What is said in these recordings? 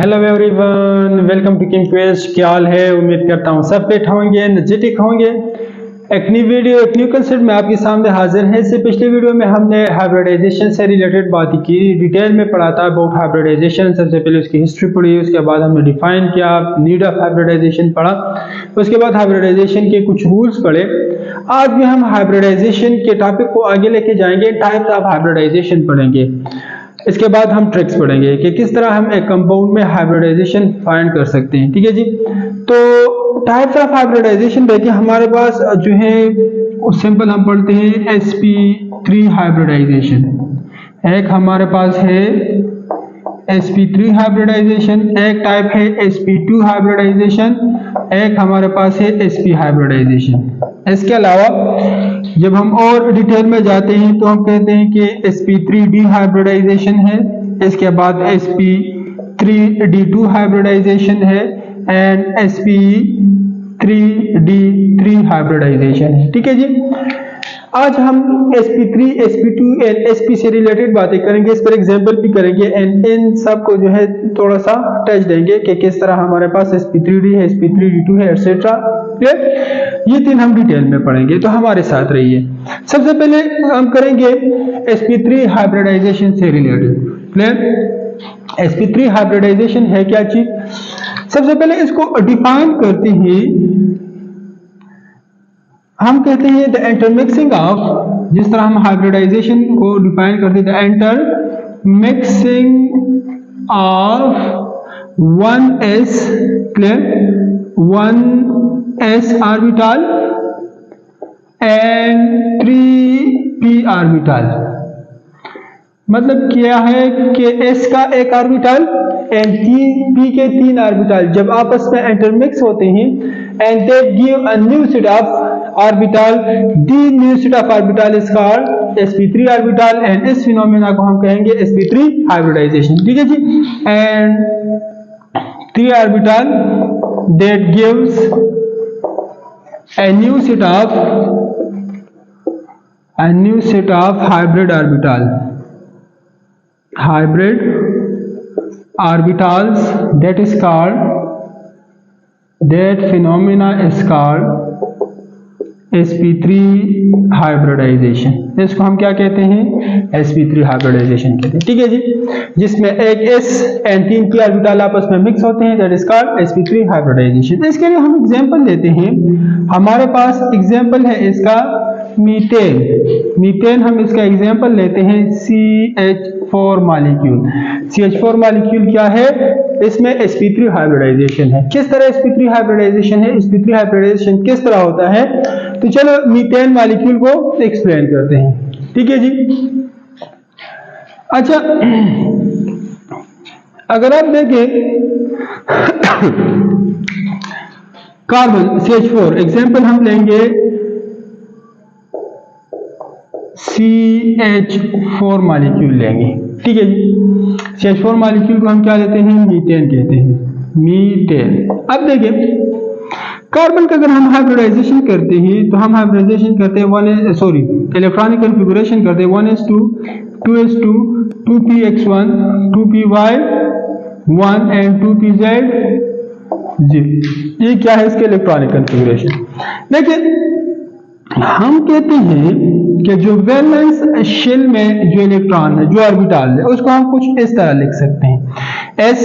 Hello everyone, welcome to King Quest. क्या हाल है? उम्मीद करता हूँ सब फिट होंगे, एनर्जेटिक होंगे। एक न्यू वीडियो, एक न्यू कंसेप्ट में आपके सामने हाजिर है। इससे पिछले वीडियो में हमने हाइब्रिडाइजेशन से रिलेटेड बात की, डिटेल में पढ़ा था अबाउट हाइब्रिडाइजेशन। सबसे पहले उसकी हिस्ट्री पढ़ी, उसके बाद हमने डिफाइन किया, नीड ऑफ हाइब्रिडाइजेशन पढ़ा, उसके बाद हाइब्रिडाइजेशन के कुछ रूल्स पढ़े। आज भी हम हाइब्रिडाइजेशन के टॉपिक को आगे लेके जाएंगे, टाइप्स ऑफ हाइब्रिडाइजेशन पढ़ेंगे। इसके बाद हम ट्रिक्स पढ़ेंगे कि किस तरह हम एक कंपाउंड में हाइब्रिडाइजेशन फाइंड कर सकते हैं। ठीक है जी। तो टाइप्स ऑफ हाइब्रिडाइजेशन देखिए, हमारे पास जो है सिंपल हम पढ़ते हैं sp3 हाइब्रिडाइजेशन। एक हमारे पास है sp3 हाइब्रिडाइजेशन, एक टाइप है sp2 हाइब्रिडाइजेशन, एक हमारे पास है sp हाइब्रिडाइजेशन। इसके अलावा जब हम और डिटेल में जाते हैं तो हम कहते हैं कि sp3d हाइब्रिडाइजेशन है, इसके बाद sp3d2 हाइब्रिडाइजेशन है एंड sp3d3 हाइब्रिडाइजेशन है। ठीक है जी। आज हम sp3, sp2 एंड sp से रिलेटेड बातें करेंगे, इस पर एग्जांपल भी करेंगे एंड इन सब को जो है थोड़ा सा टच देंगे कि किस तरह हमारे पास sp3d है, sp3d2 है, एटसेट्रा। ये तीन हम डिटेल में पढ़ेंगे, तो हमारे साथ रहिए। सबसे पहले हम करेंगे sp3 हाइब्रिडाइजेशन से रिलेटेड। sp3 हाइब्रिडाइजेशन है क्या चीज? सबसे पहले इसको डिफाइन करते हैं, हम कहते हैं द इंटरमिक्सिंग ऑफ, जिस तरह हम हाइब्रिडाइजेशन को डिफाइन करते हैं, the intermixing of 1s clear 1s orbital and 3p orbital. मतलब क्या है कि s का एक ऑर्बिटल एंड p के तीन ऑर्बिटल जब आपस में इंटरमिक्स होते हैं and they give a new set of orbital, the new set of orbital is called sp3 orbital and इस फिनोमेना को हम कहेंगे sp3 हाइब्रिडाइजेशन। ठीक है जी। And 3 orbital that gives a new set of hybrid orbitals, that phenomena is called sp3 hybridisation. इसको हम क्या कहते हैं? sp3 हाइब्रिडाइजेशन कहते हैं। ठीक है जी। जिसमें एक s एंड 3 की ऑर्बिटल आपस में मिक्स होते हैं, that is called sp3 hybridisation. इसके लिए हम एग्जांपल लेते हैं। हमारे पास एग्जांपल है इसका मीथेन हम इसका एग्जांपल लेते हैं CH4 मॉलिक्यूल। CH4 मॉलिक्यूल क्या है? इसमें sp3 हाइब्रिडाइजेशन है। किस तरह sp3 हाइब्रिडाइजेशन है? sp3 हाइब्रिडाइजेशन किस तरह होता है? तो चलो मीथेन मॉलिक्यूल को एक्सप्लेन करते हैं। ठीक है जी। अच्छा, अगर आप देखें कार्बन CH4 एग्जांपल हम लेंगे CH4 मॉलिक्यूल लेंगे। ठीक है जी। CH4 मॉलिक्यूल को हम क्या लेते हैं? मीथेन कहते हैं, मीथेन। अब देखिए कार्बन का अगर हम हाइब्रिडाइजेशन करते हैं तो हम हाइब्रिडाइजेशन करते हैं इलेक्ट्रॉनिक कॉन्फ़िगरेशन करते हैं 1s2 2s2 2px1 2py1 and 2pz जी। ये क्या है इसके इलेक्ट्रॉनिक कॉन्फ़िगरेशन? देखिए हम कहते हैं कि जो वैलेंस शेल में जो इलेक्ट्रॉन है, जो ऑर्बिटल है, उसको हम कुछ इस तरह लिख सकते हैं। s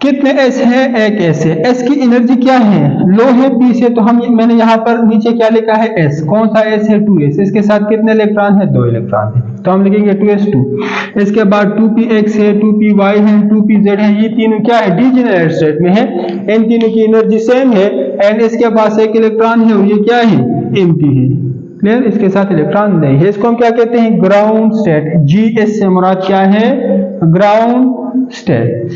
कितने s है? एक s है। s की एनर्जी क्या है? लो है p से, तो मैंने यहाँ पर नीचे क्या लिखा है? s। कौन सा s है? 2s। इसके साथ कितने इलेक्ट्रॉन है? 2 इलेक्ट्रॉन है, तो हम लिखेंगे 2s2। इसके बाद 2px है, 2py है, 2pz है। ये तीनों क्या है? डीजेनरेट स्टेट में है। इन तीनों की एनर्जी सेम है एंड इसके पास एक इलेक्ट्रॉन है और ये क्या है? एम्प्टी है। क्लियर? इसके साथ इलेक्ट्रॉन नहीं है। इसको हम क्या कहते हैं? Ground state. GS से मुराद क्या है? Ground state.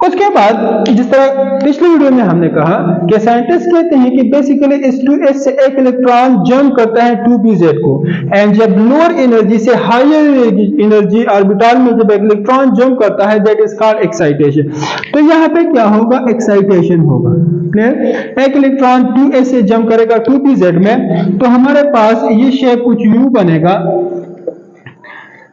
उसके बाद जिस तरह पिछले वीडियो में हमने कहा कि साइंटिस्ट कहते हैं कि बेसिकली इस 2s से एक इलेक्ट्रॉन जंप करता है 2pz को एंड जब लोअर एनर्जी से हायर एनर्जी ऑर्बिटल में जब एक इलेक्ट्रॉन जंप करता है, दैट इज कॉल्ड एक्साइटेशन। तो यहाँ पे क्या होगा? एक्साइटेशन होगा। क्लियर? एक इलेक्ट्रॉन 2s से जंप करेगा 2pz में, तो हमारे पास ये शेप कुछ यूं बनेगा।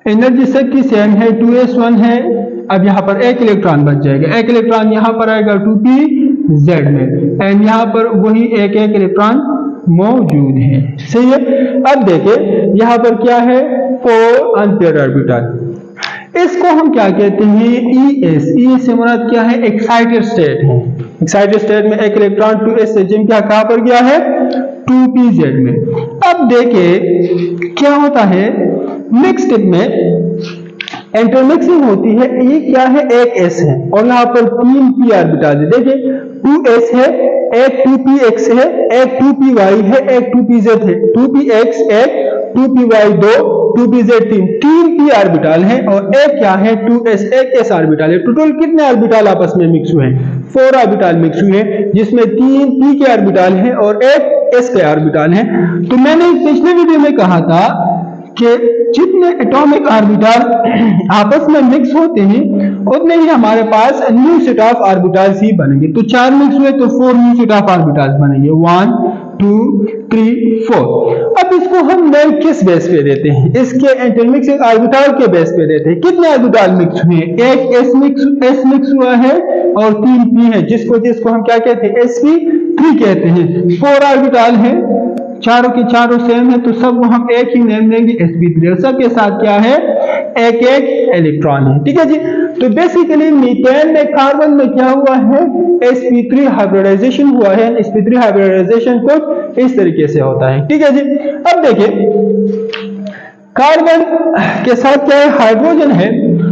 एनर्जी सबकी सेम है, 2s1 है अब यहाँ पर एक इलेक्ट्रॉन बच जाएगा, एक इलेक्ट्रॉन यहाँ पर आएगा 2pz में, एंड यहाँ पर वही एक इलेक्ट्रॉन मौजूद है। सही है। अब देखिए यहाँ पर क्या है, 4 अनपेयर्ड ऑर्बिटल। इसको हम क्या कहते हैं, ES से मुराद क्या है, एक्साइटेड स्टेट है। एक्साइटेड स्टेट में एक इलेक्ट्रॉन 2s से जिम क्या कहां पर गया है, 2pz में। अब देखिए क्या होता है, मिक्स स्टेट में इंटरमिक्सिंग होती है। ये क्या है, एक s है और यहाँ पर 3 p ऑर्बिटल है। देखिए 2s है, एक 2px है, एक 2py है, एक 2pz है, 2px एक, 2py 2, 2pz 3 p ऑर्बिटल है और एक क्या है, 2s एक s ऑर्बिटल है। टोटल कितने ऑर्बिटल आपस में मिक्स हुए हैं, 4 ऑर्बिटल मिक्स हुए हैं, जिसमें 3 p के ऑर्बिटल है और एक s के ऑर्बिटल है। तो मैंने पिछले वीडियो में कहा था कि जितने एटॉमिक ऑर्बिटल आपस में मिक्स होते हैं उतने ही हमारे पास न्यू सेट ऑफ ऑर्बिटल्स ही बनेंगे। तो 4 मिक्स हुए तो 4 न्यू सेट ऑफ ऑर्बिटल्स बनेंगे, 1 2 3 4। अब इसको हम नेम किस बेस पे देते हैं, इसके इंटरमिक्सिंग ऑर्बिटल के बेस पे देते हैं। कितने ऑर्बिटल मिक्स हुए, एक s मिक्स हुआ है और 3 p है, जिसको हम क्या कहते हैं, sp3 कहते हैं। 4 ऑर्बिटल है, चारों के चारों सेम है, तो सबको हम एक ही नेम देंगे, sp3। सबके साथ क्या है, एक इलेक्ट्रॉन है। ठीक है जी। तो बेसिकली मीथेन में कार्बन में क्या हुआ है, sp3 हाइब्रिडाइजेशन हुआ है। sp3 हाइब्रिडाइजेशन कुछ इस तरीके से होता है। ठीक है जी। अब देखिए कार्बन के साथ क्या है, हाइड्रोजन है।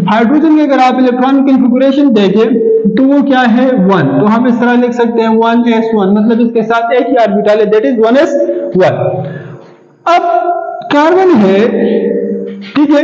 हाइड्रोजन की अगर आप इलेक्ट्रॉन कॉन्फ़िगरेशन देखें तो वो क्या है, 1। तो हम इस तरह लिख सकते हैं 1s1, मतलब इसके साथ एक ही ऑर्बिटल है, दैट इज 1s1। अब कार्बन है, ठीक है,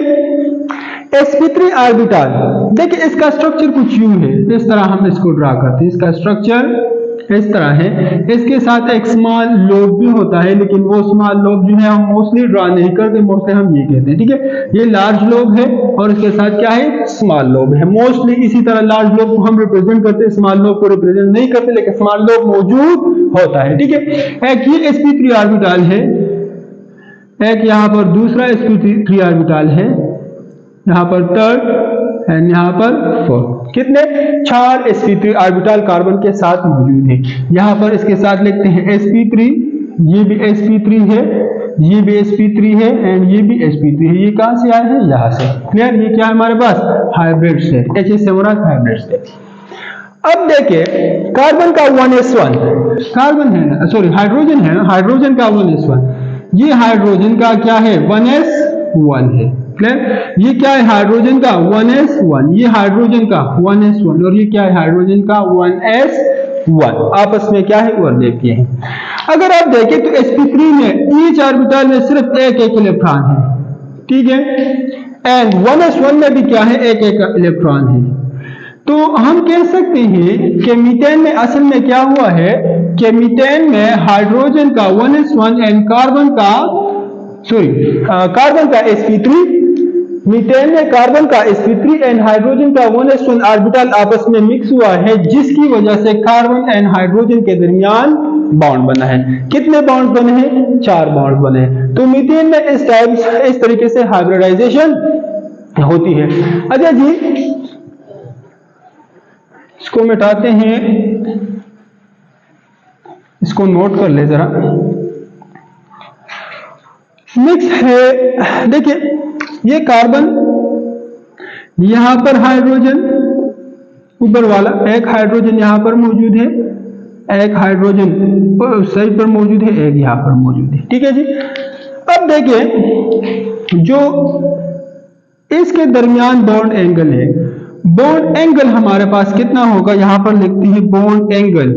sp3 ऑर्बिटल। देखिए इसका स्ट्रक्चर कुछ यूं है, इस तरह हम इसको ड्रा करते हैं। इसका स्ट्रक्चर इस तरह है, इसके साथ एक स्मॉल लोब भी होता है, लेकिन वो स्मॉल लोब जो है हम मोस्टली ड्रा नहीं करते, मोस्टली हम ये कहते हैं। ठीक है, ये लार्ज लोब है और इसके साथ क्या है, स्मॉल लोब है। मोस्टली इसी तरह लार्ज लोब को हम रिप्रेजेंट करते हैं, स्मॉल लोब को रिप्रेजेंट नहीं करते, लेकिन स्मॉल लोब मौजूद होता है। ठीक है, एक ये sp3 ऑर्बिटल है, एक यहाँ पर दूसरा sp3 ऑर्बिटल है, यहाँ पर थर्ड एंड यहाँ पर 4। कितने, 4 sp3 ऑर्बिटल कार्बन के साथ मौजूद है। यहाँ पर इसके साथ लिखते हैं sp3, ये भी sp3 है, ये भी sp3 है एंड ये भी sp3 है। ये कहां से आए हैं, यहाँ से। क्लियर, ये क्या है हमारे पास, हाइब्रिड स्टेट, हाइब्रिड स्टेट। अब देखिए कार्बन का 1s1, कार्बन है ना, सॉरी हाइड्रोजन है ना, हाइड्रोजन का 1s1, ये हाइड्रोजन का क्या है, 1s1 है। क्लियर, ये क्या है, हाइड्रोजन का 1s1, ये हाइड्रोजन का 1s1 और ये क्या है, हाइड्रोजन का 1s1। आपस में क्या है, ओवरलैप किए हैं। अगर आप देखें तो sp3 में ईच ऑर्बिटल में सिर्फ एक इलेक्ट्रॉन है। ठीक है, एंड 1s1 में भी क्या है, एक इलेक्ट्रॉन है। तो हम कह सकते हैं कि मीथेन में असल में क्या हुआ है कि मीथेन में हाइड्रोजन का 1s1 एंड कार्बन का sp3, मीथेन में कार्बन का sp3 एंड हाइड्रोजन का 1s1 ऑर्बिटल आपस में मिक्स हुआ है, जिसकी वजह से कार्बन एंड हाइड्रोजन के दरमियान बॉन्ड बना है। कितने बॉन्ड बने हैं, 4 बॉन्ड बने हैं। तो मीथेन में इस तरीके से हाइब्रिडाइजेशन होती है। अच्छा जी, इसको मिटाते हैं, इसको नोट कर ले जरा। मिक्स है, देखिए ये कार्बन, यहां पर हाइड्रोजन ऊपर वाला, एक हाइड्रोजन यहां पर मौजूद है, एक हाइड्रोजन सही पर मौजूद है, एक यहां पर मौजूद है। ठीक है जी। अब देखिए जो इसके दरमियान बॉन्ड एंगल है, बॉन्ड एंगल हमारे पास कितना होगा, यहां पर लिखते हैं बॉन्ड एंगल,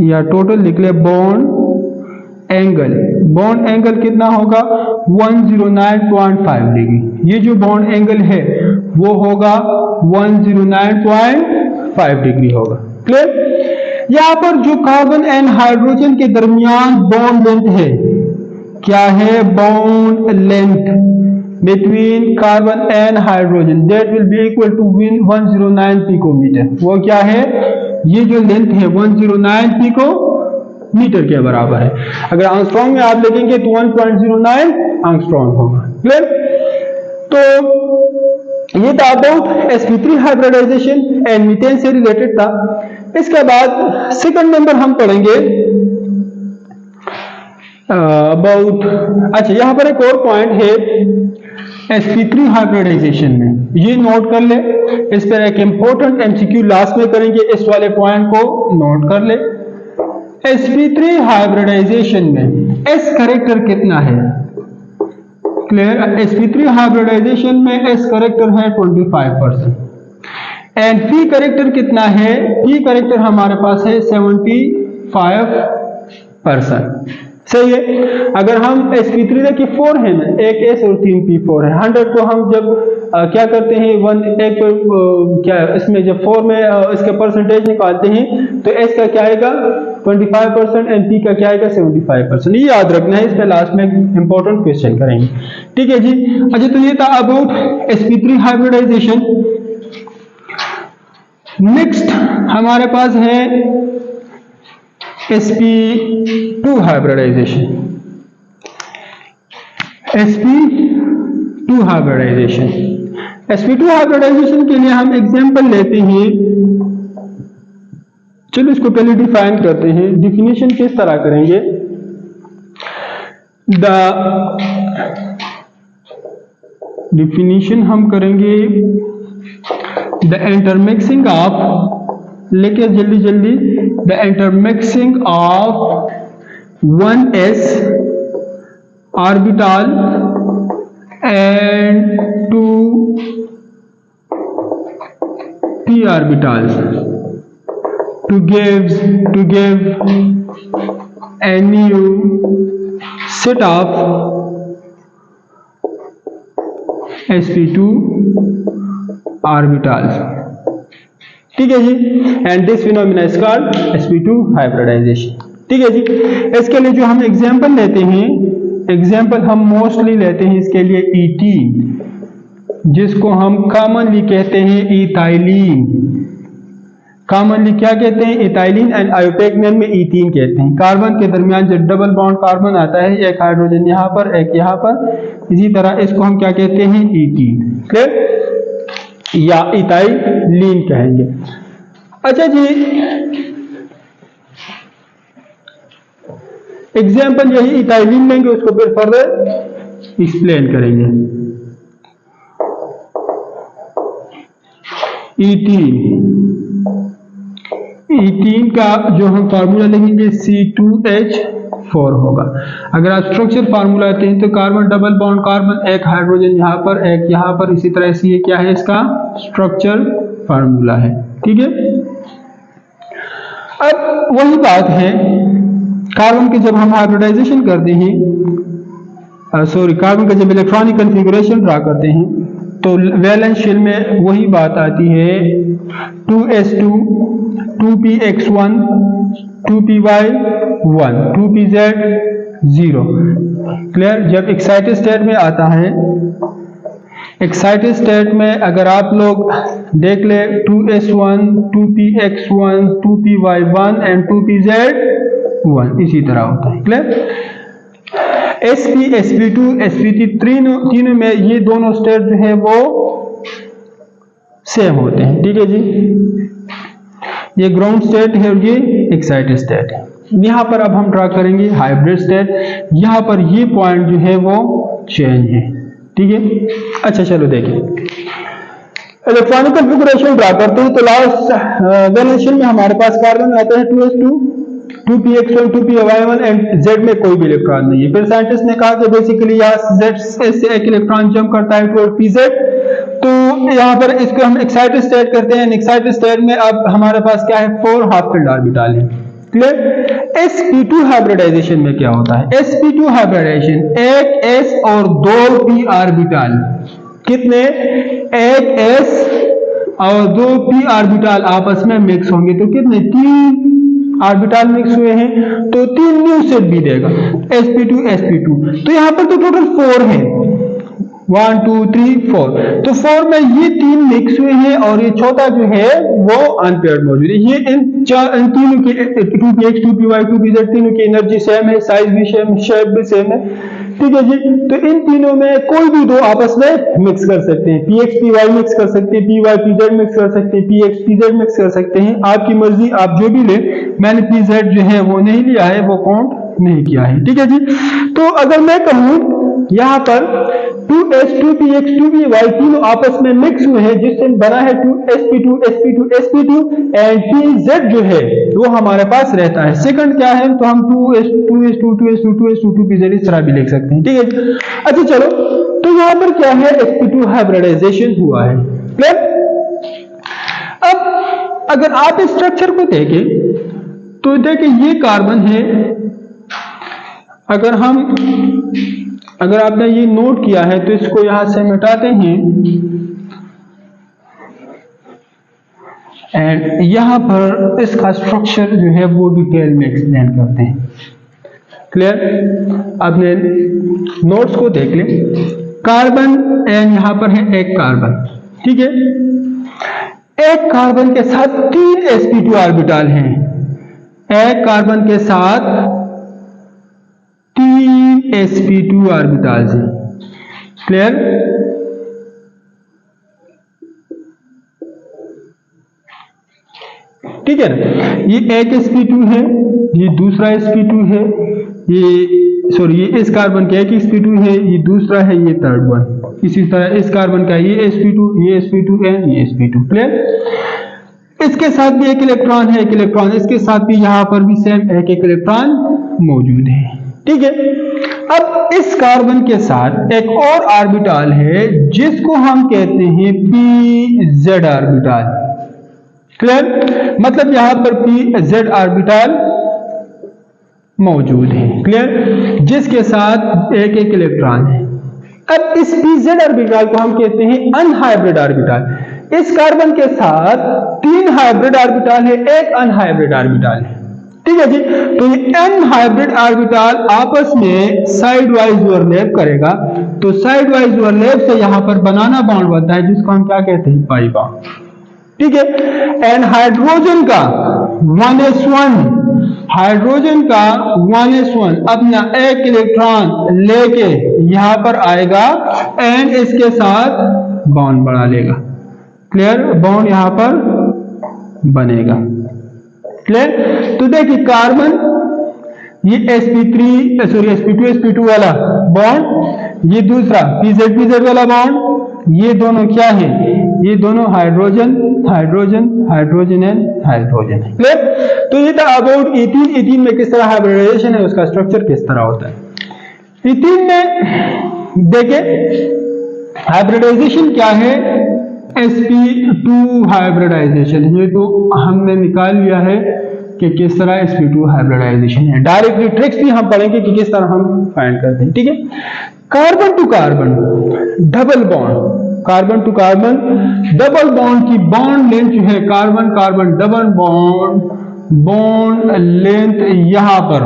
या टोटल लिख ले बॉन्ड एंगल। बॉन्ड एंगल कितना होगा, 109.5 डिग्री। ये जो बॉन्ड एंगल है वो होगा 109.5 डिग्री होगा। क्लियर, यहाँ पर जो कार्बन एंड हाइड्रोजन के दरमियान बॉन्ड लेंथ है, क्या है, bond length between carbon and hydrogen, that will be equal to 109 picometer। वो क्या है, ये जो लेंथ है 109 पिकोमीटर के बराबर है। अगर आंगस्ट्रॉन्ग में आप लिखेंगे तो 1.09 आंगस्ट्रॉन्ग होगा। क्लियर, तो ये था about sp3 hybridization and methane से रिलेटेड था। इसके बाद सेकंड नंबर हम पढ़ेंगे अबाउट, अच्छा यहाँ पर एक और पॉइंट है sp3 हाइब्रिडाइजेशन में, ये नोट कर ले। इस पर एक इंपॉर्टेंट एमसीक्यू लास्ट में करेंगे, इस वाले पॉइंट को नोट कर ले। sp3 हाइब्रिडाइजेशन में s करेक्टर कितना है? क्लियर? sp3 हाइब्रिडाइजेशन में s करेक्टर है 25% एंड p करेक्टर कितना है? p करेक्टर हमारे पास है 75%। सही है। अगर हम sp3 देखिए 4 है ना, एक s और 3 p4 है। 100 को हम जब क्या करते हैं, क्या इसमें जब 4 में इसका परसेंटेज निकालते हैं तो s का क्या आएगा 25% एंड p का क्या आएगा 75%। ये याद रखना है, इस पे लास्ट में इंपॉर्टेंट क्वेश्चन करेंगे। ठीक है जी। अच्छा, तो ये था अबाउट sp3 हाइब्रिडाइजेशन। नेक्स्ट हमारे पास है sp2 hybridisation. sp2 hybridisation, sp2 hybridisation के लिए हम एग्जांपल लेते हैं। चलो इसको पहले डिफाइन करते हैं। डिफिनेशन किस तरह करेंगे? डिफिनेशन हम करेंगे द इंटरमिक्सिंग ऑफ, लेके जल्दी जल्दी, the intermixing of 1s orbital and 2p orbitals to give a new set of sp2 orbitals। ठीक है जी। And this phenomena is called sp2 hybridization. ठीक है जी। इसके लिए जो हम एग्जांपल लेते हैं, एग्जांपल हम मोस्टली लेते हैं इसके लिए ईथीन, जिसको हम कॉमनली कहते हैं इथाइलिन। कॉमनली क्या कहते हैं? इथाइलिन एंड आयोटेक नेम में ईथीन कहते हैं। कार्बन के दरमियान जो डबल बॉन्ड कार्बन आता है, एक हाइड्रोजन यहाँ पर एक यहाँ पर, इसी तरह इसको हम क्या कहते हैं? ईथीन। क्लियर? या इथाइलिन कहेंगे। अच्छा जी, एग्जाम्पल यही इथाइलिन लेंगे, उसको फिर फर्दर एक्सप्लेन करेंगे। ईथीन का जो हम फार्मूला लिखेंगे C2H4 होगा। अगर आप स्ट्रक्चर फार्मूला लेते हैं तो कार्बन डबल बॉन्ड कार्बन, एक हाइड्रोजन यहाँ पर एक यहाँ पर, इसी तरह से ये क्या है? इसका स्ट्रक्चर फार्मूला है। ठीक है। अब वही बात है, कार्बन के जब हम हाइब्रिडाइजेशन करते हैं, कार्बन का जब इलेक्ट्रॉनिक कन्फिगरेशन ड्रा करते हैं तो वैलेंस शेल में वही बात आती है 2s2 2px1 2py1 2pz0। Clear? जब एक्साइटेड स्टेट में आता है, एक्साइटेड स्टेट में अगर आप लोग देख ले 2s1 2px1 2py1 and 2pz1 इसी तरह होता है। क्लियर? sp sp2 sp3 तीनों में ये दोनों स्टेट जो है वो सेम होते हैं। ठीक है जी। ये ग्राउंड स्टेट है और ये एक्साइटेड स्टेट है। यहाँ पर अब हम ड्रा करेंगे हाइब्रिड स्टेट। यहाँ पर ये पॉइंट जो है वो चेंज है। ठीक है। अच्छा चलो देखिए, इलेक्ट्रॉनिक कॉन्फ़िगरेशन ड्रा करते हैं तो लास्ट वैलेंस शेल में हमारे पास कार्बन आता है 2s2 2px1 2py1 and z में कोई भी इलेक्ट्रॉन नहीं है। फिर साइंटिस्ट ने कहा कि बेसिकली यहाँ z से एक इलेक्ट्रॉन जंप करता है टुवर्ड pz, तो यहाँ पर इसको हम एक्साइटेड स्टेट करते हैं। एक्साइटेड स्टेट में अब हमारे पास क्या है? 4 हाफ फील्ड ऑर्बिटल है। क्लियर? sp2 हाइब्रिडाइजेशन में क्या होता है? sp2 हाइब्रिडाइजेशन एक s और 2 p ऑर्बिटल, कितने? एक s और 2 p ऑर्बिटल आपस में मिक्स होंगे तो कितने? 3 ऑर्बिटल मिक्स हुए हैं तो 3 न्यू सेट भी देगा sp2 sp2। तो यहाँ पर तो टोटल 4 है, 1 2 3 4। तो 4 में ये 3 मिक्स हुए हैं और ये चौथा जो है वो अनपेयर्ड मौजूद है। ये इन तीनों की 2px 2py 2pz तीनों की एनर्जी सेम है, साइज भी सेम, शेप भी सेम है। ठीक है जी। तो इन तीनों में कोई भी दो आपस में मिक्स कर सकते हैं, px py मिक्स कर सकते हैं, py pz मिक्स कर सकते हैं, px pz मिक्स कर सकते हैं, आपकी मर्जी, आप जो भी ले। मैंने pz जो है वो नहीं लिया है, वो काउंट नहीं किया है, ठीक है जी। तो अगर मैं कहूं यहाँ पर 2s 2px 2py तीनों आपस में मिक्स हुए हैं, जिससे बना है 2sp2 sp2 sp2 and pz जो है वो हमारे पास रहता है। सेकंड क्या है, तो हम 2s2 2s2 2s2 pz इस तरह भी लिख सकते हैं, ठीक है। अच्छा चलो, तो यहाँ पर क्या है, sp2 हाइब्रिडाइजेशन हुआ है, क्लियर। अब अगर आप इस स्ट्रक्चर को देखें तो देखिए ये कार्बन है। अगर आपने ये नोट किया है तो इसको यहां से मिटाते हैं एंड यहां पर इसका स्ट्रक्चर जो है वो डिटेल में एक्सप्लेन करते हैं, क्लियर। आपने नोट्स को देख ले, कार्बन एंड यहां पर है एक कार्बन, ठीक है। एक कार्बन के साथ 3 sp2 ऑर्बिटल हैं, एक कार्बन के साथ 3 sp2 ऑर्बिटल हैं, क्लियर। ठीक है ना, ये एक sp2 है, ये दूसरा sp2 है, ये इस कार्बन का एक sp2 है, ये दूसरा है, ये थर्ड वन। इसी तरह इस कार्बन का ये sp2, ये sp2 एंड ये sp2, क्लियर। इसके साथ भी एक इलेक्ट्रॉन है, एक इलेक्ट्रॉन, इसके साथ भी यहां पर भी सेम एक इलेक्ट्रॉन मौजूद है, ठीक है। अब इस कार्बन के साथ एक और ऑर्बिटल है जिसको हम कहते हैं pz ऑर्बिटल, क्लियर। मतलब यहां पर pz ऑर्बिटल मौजूद है, क्लियर, जिसके साथ एक एक इलेक्ट्रॉन है। अब इस pz ऑर्बिटल को हम कहते हैं अनहाइब्रिड ऑर्बिटल। इस कार्बन के साथ 3 हाइब्रिड ऑर्बिटल है, एक अनहाइब्रिड ऑर्बिटल है, ठीक है जी। तो ये अनहाइब्रिड ऑर्बिटल आपस में साइड वाइज ओवरलैप करेगा, तो साइड वाइज ओवरलैप से यहां पर बनाना बॉन्ड बनता है जिसको हम क्या कहते हैं, पाई बॉन्ड, ठीक है। एंड हाइड्रोजन का 1s1, हाइड्रोजन का 1s1 अपना एक इलेक्ट्रॉन लेके यहां पर आएगा एंड इसके साथ बॉन्ड बना लेगा, क्लियर। बॉन्ड यहां पर बनेगा, क्लियर। तो देखिए कार्बन ये sp2 sp2 वाला बॉन्ड, ये दूसरा pz वाला बॉन्ड, ये दोनों क्या है, ये दोनों hydrogen hydrogen hydrogen and hydrogen है, क्लियर। तो ये था अबाउट इथीन में किस तरह हाइब्रिडाइजेशन है, उसका स्ट्रक्चर किस तरह होता है। इथीन में देखे हाइब्रिडाइजेशन क्या है, sp2 हाइब्रिडाइजेशन, ये तो हमने निकाल लिया है कि किस तरह sp2 हाइब्रिडाइजेशन है। डायरेक्टली ट्रिक्स भी हम पढ़ेंगे कि किस तरह हम फाइंड करते हैं, ठीक है। Carbon to carbon double bond, carbon to carbon double bond की बॉन्ड लेंथ जो है, carbon carbon double bond length यहां पर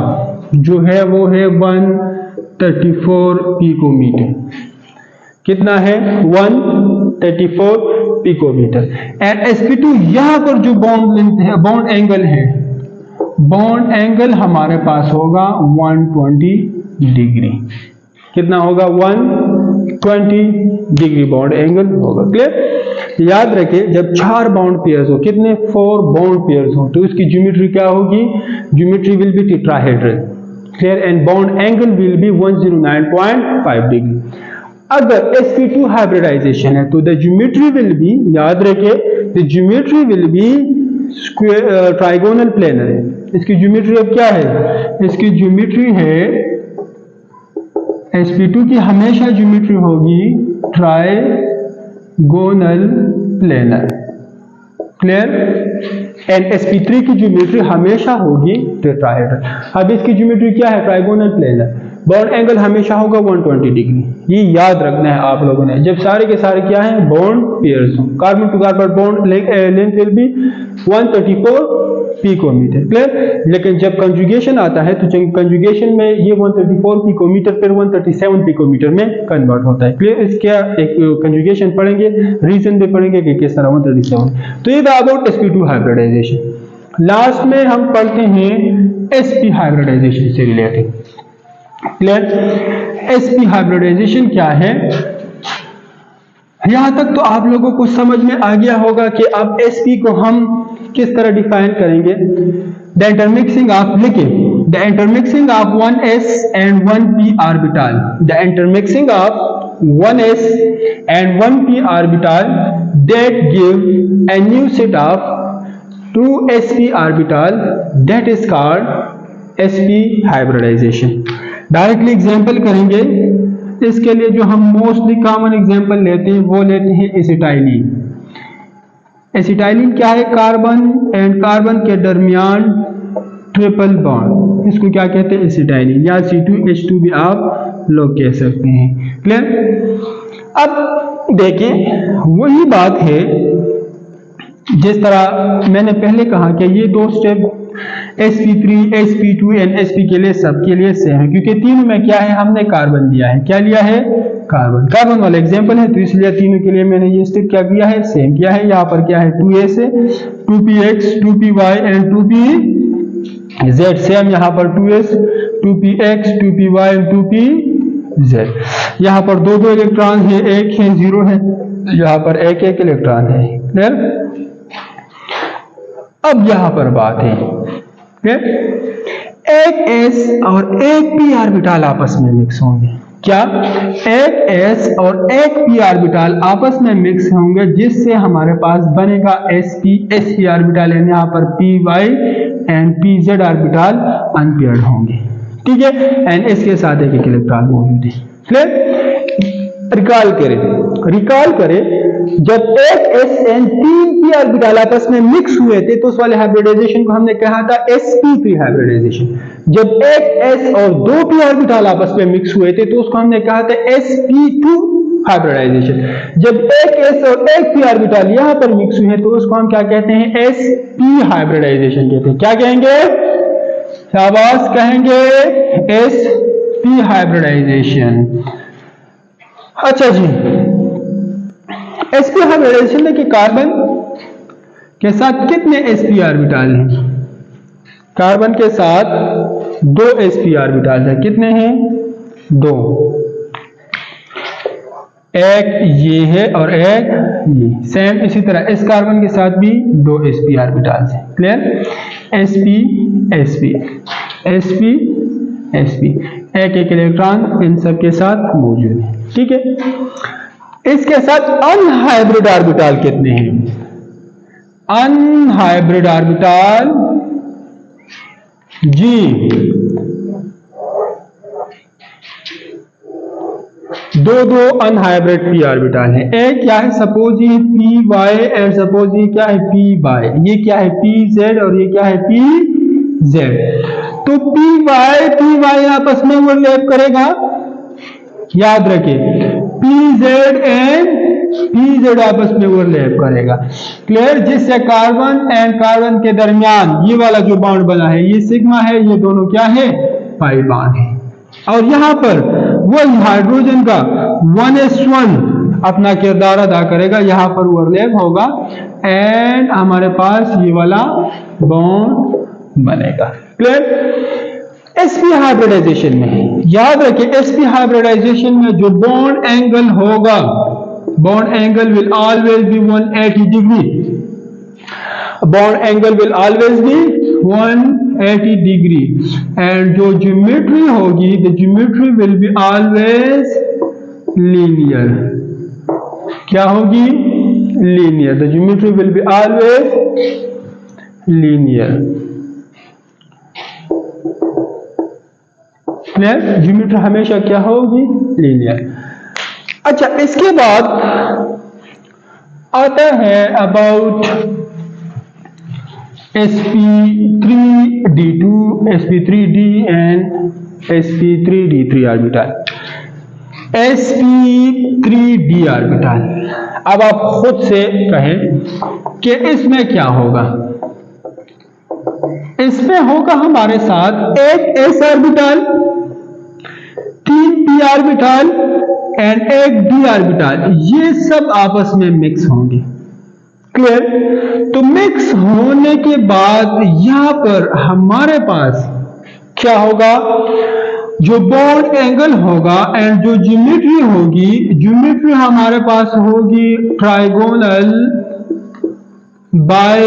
जो है वो है 134 पिकोमीटर। कितना है, 134 पिकोमीटर। एंड sp2 यहां पर जो बॉन्ड लेंथ है, बॉन्ड एंगल है, बॉन्ड एंगल हमारे पास होगा 120 डिग्री। कितना होगा, 120 डिग्री बॉन्ड एंगल होगा, क्लियर। याद रखिए जब 4 बॉन्ड पेयर्स हो, कितने 4 बॉन्ड पेयर्स हो, तो इसकी ज्योमेट्री क्या होगी, geometry will be tetrahedral, clear. And bond angle will be 109.5 degree. अगर sp2 हाइब्रिडाइजेशन है तो द ज्योमेट्री विल बी, याद रखिए the geometry will be square trigonal planar है। इसकी ज्योमेट्री अब क्या है, इसकी ज्योमेट्री है sp2 की हमेशा ज्योमेट्री होगी trigonal planar, clear. And sp3 की ज्योमेट्री हमेशा होगी टेट्राहेड्रल। अब इसकी ज्योमेट्री क्या है, ट्राइगोनल प्लेनर। बॉन्ड एंगल हमेशा होगा 120 डिग्री, ये याद रखना है आप लोगों ने। जब सारे के सारे क्या है, बॉन्ड पेयर्स हो, carbon to carbon bond length will be 134 picometre, clear. लेकिन जब कंजुगेशन आता है तो कंजुगेशन में ये 134 पिकोमीटर फिर 137 पिकोमीटर में कन्वर्ट होता है, क्लियर। इसका एक कंजुगेशन पढ़ेंगे, रीजन भी पढ़ेंगे कि किस तरह 137। तो ये था अबाउट sp2 हाइब्रिडाइजेशन। लास्ट में हम पढ़ते हैं sp हाइब्रिडाइजेशन से रिलेटेड। क्लियर? sp हाइब्रिडाइजेशन क्या है? यहां तक तो आप लोगों को समझ में आ गया होगा कि अब sp को हम किस तरह डिफाइन करेंगे। द इंटरमिक्सिंग ऑफ, लिखिए, the intermixing of 1s and 1p orbital, the intermixing of 1s and 1p orbital that give a new set of 2sp orbital, that is called sp hybridization। Directly example करेंगे। इसके लिए जो हम mostly common example लेते हैं वो लेते हैं एसिटाइलिन। एसिटाइलिन क्या है? कार्बन एंड कार्बन के दरमियान ट्रिपल बॉन्ड, इसको क्या कहते हैं? एसिटाइलिन, या C2H2 भी आप लोग कह सकते हैं। क्लियर? अब देखिए वही बात है जिस तरह मैंने पहले कहा कि ये दो step sp3, sp2 and sp के लिए सबके लिए सेम है, क्योंकि तीनों में क्या है? हमने कार्बन लिया है। क्या लिया है? कार्बन। कार्बन वाला एग्जांपल है, तो इसलिए तीनों के लिए मैंने ये स्टेप क्या किया है? सेम किया है। यहाँ पर क्या है? 2s, 2px, 2py and 2pz। Same यहाँ पर 2s, 2px, 2py and 2pz। यहाँ पर दो दो इलेक्ट्रॉन है, एक है, जीरो है, यहाँ पर एक एक इलेक्ट्रॉन है। क्लियर? अब यहां पर बात है, एक s और एक p ऑर्बिटल आपस में मिक्स होंगे। क्या? एक s और एक p ऑर्बिटल आपस में मिक्स होंगे, जिससे हमारे पास बनेगा sp ऑर्बिटल, यानी यहाँ पर py and pz orbital unpaired होंगे। ठीक है? एंड इसके साथ एक इलेक्ट्रॉन मौजूद है। क्लियर? रिकॉल करें, जब एक s एंड 3 p ऑर्बिटल आपस में मिक्स हुए थे तो उस वाले हाइब्रिडाइजेशन को हमने कहा था sp3 हाइब्रिडाइजेशन। जब एक s और 2 p ऑर्बिटल आपस में मिक्स हुए थे तो उसको हमने कहा था sp2 हाइब्रिडाइजेशन। जब एक s और एक p ऑर्बिटल यहां पर मिक्स हुए तो उसको हम क्या कहते हैं? sp हाइब्रिडाइजेशन कहते हैं। क्या कहेंगे? शाबाश, कहेंगे sp हाइब्रिडाइजेशन। अच्छा जी, sp हाइब्रिडाइजेशन में कि कार्बन के साथ कितने sp ऑर्बिटल हैं? कार्बन के साथ 2 sp ऑर्बिटल हैं। कितने हैं? 2। एक ये है और एक ये। सेम इसी तरह इस कार्बन के साथ भी 2 sp ऑर्बिटल हैं। Clear? sp sp sp sp, एक एक इलेक्ट्रॉन इन सब के साथ मौजूद है। ठीक है? इसके साथ अनहाइब्रिड ऑर्बिटल कितने हैं? अनहाइब्रिड ऑर्बिटल जी 2 अनहाइब्रिड p ऑर्बिटल है। एक क्या है? सपोज ये py एंड सपोज ये क्या है? py। ये क्या है? pz और ये क्या है? pz। तो py आपस में ओवरलैप करेगा। याद रखिए, pz एंड pz आपस में ओवरलैप करेगा। क्लियर? जिससे कार्बन एंड कार्बन के दरमियान ये वाला जो बॉन्ड बना है ये सिग्मा है, ये दोनों क्या है? पाई बॉन्ड है। और यहां पर वही हाइड्रोजन का 1s1 अपना किरदार अदा करेगा, यहां पर ओवरलैप होगा एंड हमारे पास ये वाला बॉन्ड बनेगा। क्लियर? sp हाइब्रिडाइजेशन में याद रखिए, sp हाइब्रिडाइजेशन में जो बॉन्ड एंगल होगा, bond angle will always be 180 degree. Bond angle will always be 180 degree and जो ज्योमेट्री होगी, the geometry will be always linear. क्या होगी? Linear. The geometry will be always linear. Geometry हमेशा क्या होगी? लीनियर। अच्छा, इसके बाद आता है about sp3d2, sp3d and sp3d3 orbital. sp3d orbital, अब आप खुद से कहें कि इसमें क्या होगा? इसमें होगा हमारे साथ एक s orbital, 3 p orbital and एक d ऑर्बिटल, ये सब आपस में मिक्स होंगे। क्लियर? तो मिक्स होने के बाद यहां पर हमारे पास क्या होगा? जो बॉन्ड एंगल होगा एंड जो ज्योमेट्री होगी, ज्योमेट्री हमारे पास होगी ट्राइगोनल बाय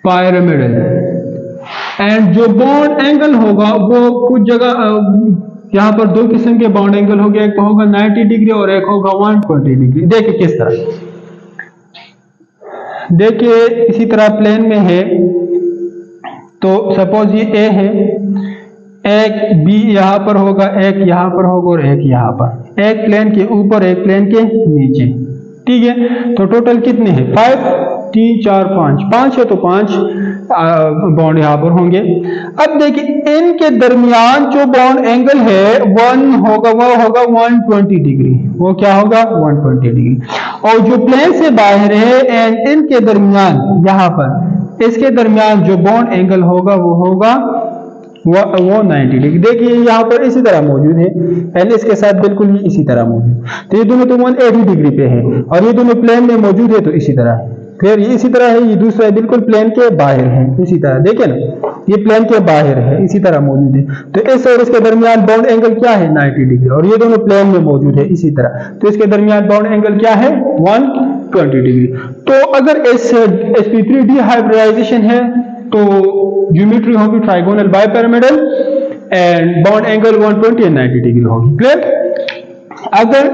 पायरामिडल, एंड जो बॉन्ड एंगल होगा वो कुछ जगह यहां पर दो किस्म के बॉन्ड एंगल होंगे, एक होगा 90 डिग्री और एक होगा 120 डिग्री। देखिए किस तरह, देखिए इसी तरह प्लेन में है, तो सपोज ये ए है, एक बी यहां पर होगा, एक यहां पर होगा और एक यहां पर, एक प्लेन के ऊपर एक प्लेन के नीचे, ठीक है। तो टोटल कितने हैं 5, 3, 4, 5 है, तो 5 बॉन्ड यहां पर होंगे। अब देखिए इनके दरमियान जो बॉन्ड एंगल है 1 होगा, वो होगा 120 डिग्री, वो क्या होगा 120 डिग्री। और जो प्लेन से बाहर है एंड इनके दरमियान यहां पर इसके दरमियान जो बॉन्ड एंगल होगा वो होगा वो 90 डिग्री। देखिए यहाँ पर इसी तरह मौजूद है, पहले इसके साथ बिल्कुल ही इसी तरह मौजूद, तो ये दोनों तो 180 डिग्री पे है और ये दोनों प्लेन में मौजूद है, तो इसी तरह है। फिर ये इसी तरह है, ये दूसरा बिल्कुल प्लेन के बाहर है, इसी तरह देखिए ना, ये प्लेन के बाहर है, इसी तरह मौजूद है। तो इस और इसके दरमियान बॉन्ड एंगल क्या है 90 डिग्री, और ये दोनों प्लेन में मौजूद है इसी तरह, तो इसके दरमियान बॉन्ड एंगल क्या है 120 डिग्री। तो अगर इस sp3d हाइब्रिडाइजेशन है तो ज्योमेट्री होगी trigonal bipyramidal and bond angle 120 और 90 डिग्री होगी, क्लियर। अगर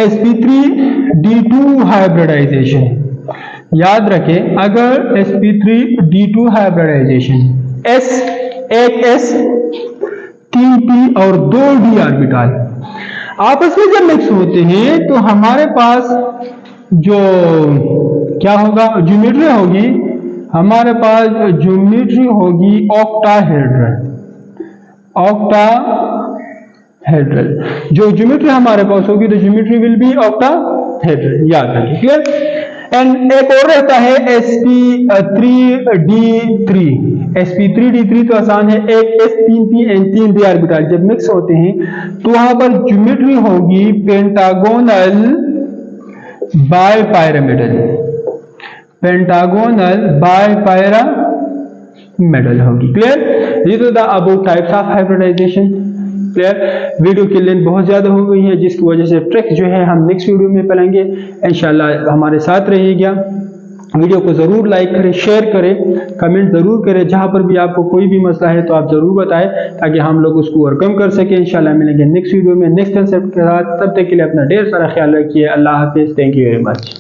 sp3d2 हाइब्रिडाइजेशन, याद रखें अगर sp3d2 हाइब्रिडाइजेशन s, एक s 3p और 2d ऑर्बिटल आपस में जब मिक्स होते हैं तो हमारे पास जो क्या होगा ज्योमेट्री होगी, हमारे पास ज्योमेट्री होगी ऑक्टाहेड्रल। ऑक्टाहेड्रल जो ज्योमेट्री हमारे पास होगी तो ज्योमेट्री विल बी ऑक्टाहेड्रल, याद रखिए, क्लियर। एंड एक और रहता है sp3d3, sp3d3 तो आसान है, एक s3p एंड 3d ऑर्बिटल जब मिक्स होते हैं तो वहां पर ज्योमेट्री होगी pentagonal bipyramidal, pentagonal bipyramidal होगी, क्लियर। ये तो the about types of hybridisation, clear. Video की लेंथ बहुत ज्यादा हो गई है जिसकी वजह से ट्रिक्स जो है हम नेक्स्ट वीडियो में पढ़ेंगे इंशाल्लाह। हमारे साथ रहिएगा, वीडियो को जरूर लाइक करें, शेयर करें, कमेंट जरूर करें, जहां पर भी आपको कोई भी मसला है तो आप जरूर बताएं ताकि हम लोग उसको ओवरकम कर सकें। इंशाल्लाह मिलेंगे नेक्स्ट वीडियो में नेक्स्ट कंसेप्ट के साथ, तब तक के लिए अपना ढेर सारा ख्याल रखिए। अल्लाह हाफिज, थैंक यू वेरी मच।